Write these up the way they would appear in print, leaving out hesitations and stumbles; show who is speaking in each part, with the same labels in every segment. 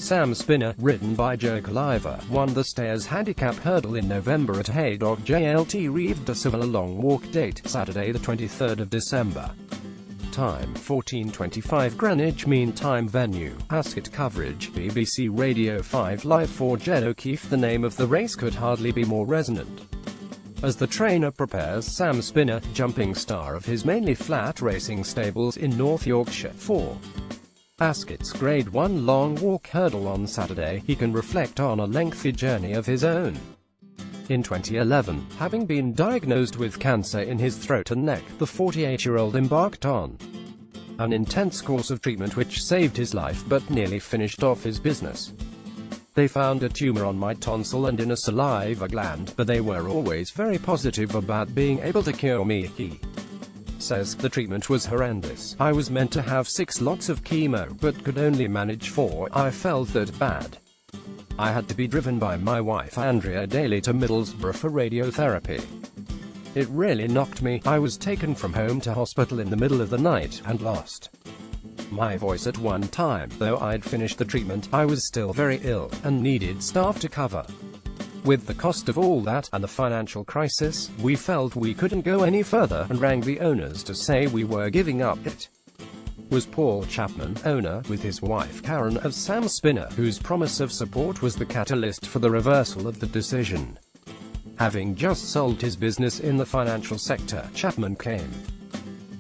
Speaker 1: Sam Spinner, ridden by Jedd O'Keefe, won the Stairs Handicap Hurdle in November at Haydock JLT Reeve de Civil long walk date, Saturday the 23rd of December. Time, 14:25 Greenwich Mean Time. Venue, Ascot. Coverage, BBC Radio 5 Live. For Jedd O'Keefe, the name of the race could hardly be more resonant. As the trainer prepares Sam Spinner, jumping star of his mainly flat racing stables in North Yorkshire, for Ascot's Grade 1 long walk hurdle on Saturday, he can reflect on a lengthy journey of his own. In 2011, having been diagnosed with cancer in his throat and neck, the 48-year-old embarked on an intense course of treatment which saved his life but nearly finished off his business. They found a tumor on my tonsil and in a saliva gland, but they were always very positive about being able to cure me, he says. The treatment was horrendous. I was meant to have 6 lots of chemo, but could only manage 4. I felt that bad. I had to be driven by my wife Andrea daily to Middlesbrough for radiotherapy. It really knocked me. I was taken from home to hospital in the middle of the night, and lost my voice at one time. Though I'd finished the treatment, I was still very ill, and needed staff to cover. With the cost of all that, and the financial crisis, we felt we couldn't go any further, and rang the owners to say we were giving up. It was Paul Chapman, owner, with his wife Karen, of Sam Spinner, whose promise of support was the catalyst for the reversal of the decision. Having just sold his business in the financial sector, Chapman came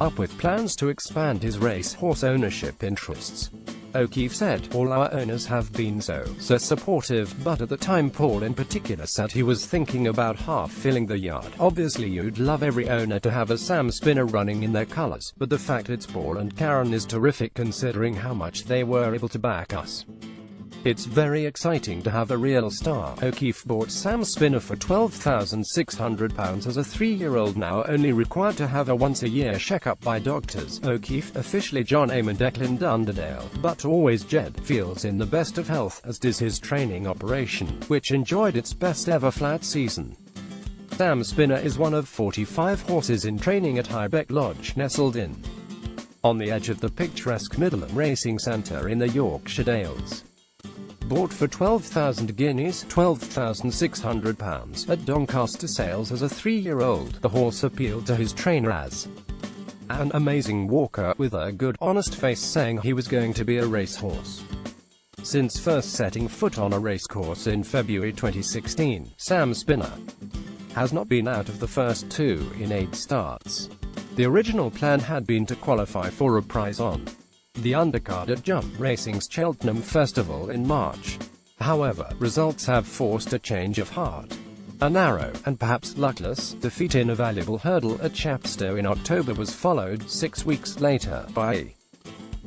Speaker 1: up with plans to expand his racehorse ownership interests. O'Keefe said, "All our owners have been so supportive, but at the time Paul in particular said he was thinking about half filling the yard. Obviously you'd love every owner to have a Sam Spinner running in their colors, but the fact it's Paul and Karen is terrific considering how much they were able to back us. It's very exciting to have a real star." O'Keefe bought Sam Spinner for £12,600 as a 3-year-old, now only required to have a once-a-year check-up by doctors. O'Keefe, officially John Eamon Declan Dunderdale, but always Jedd, feels in the best of health, as does his training operation, which enjoyed its best-ever flat season. Sam Spinner is one of 45 horses in training at Highbeck Lodge, nestled in on the edge of the picturesque Middleham Racing Centre in the Yorkshire Dales. Bought for 12,000 guineas £12,600 at Doncaster sales as a 3-year-old, the horse appealed to his trainer as an amazing walker, with a good, honest face, saying he was going to be a racehorse. Since first setting foot on a racecourse in February 2016, Sam Spinner has not been out of the first 2 in 8 starts. The original plan had been to qualify for a prize on the undercard at Jump Racing's Cheltenham Festival in March. However, results have forced a change of heart. A narrow, and perhaps luckless, defeat in a valuable hurdle at Chepstow in October was followed, 6 weeks later, by a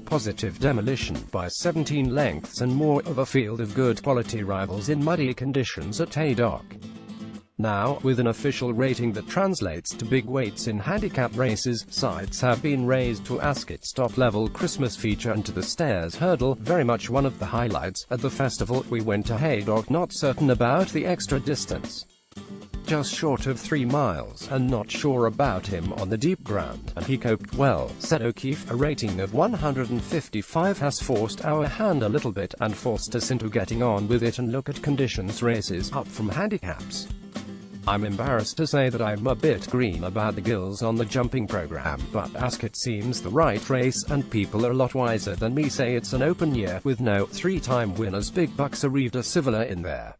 Speaker 1: positive demolition, by 17 lengths and more, of a field of good quality rivals in muddy conditions at Haydock. Now, with an official rating that translates to big weights in handicap races, sights have been raised to Ascot's top-level Christmas feature and to the Stairs Hurdle, very much one of the highlights. At the festival, we went to Haydock not certain about the extra distance, just short of 3 miles, and not sure about him on the deep ground, and he coped well, said O'Keefe. A rating of 155 has forced our hand a little bit, and forced us into getting on with it and look at conditions races, up from handicaps. I'm embarrassed to say that I'm a bit green about the gills on the jumping program, but Ascot seems the right race, and people are a lot wiser than me say it's an open year, with no 3-time winners Big Bucks Reeve de Civil in there.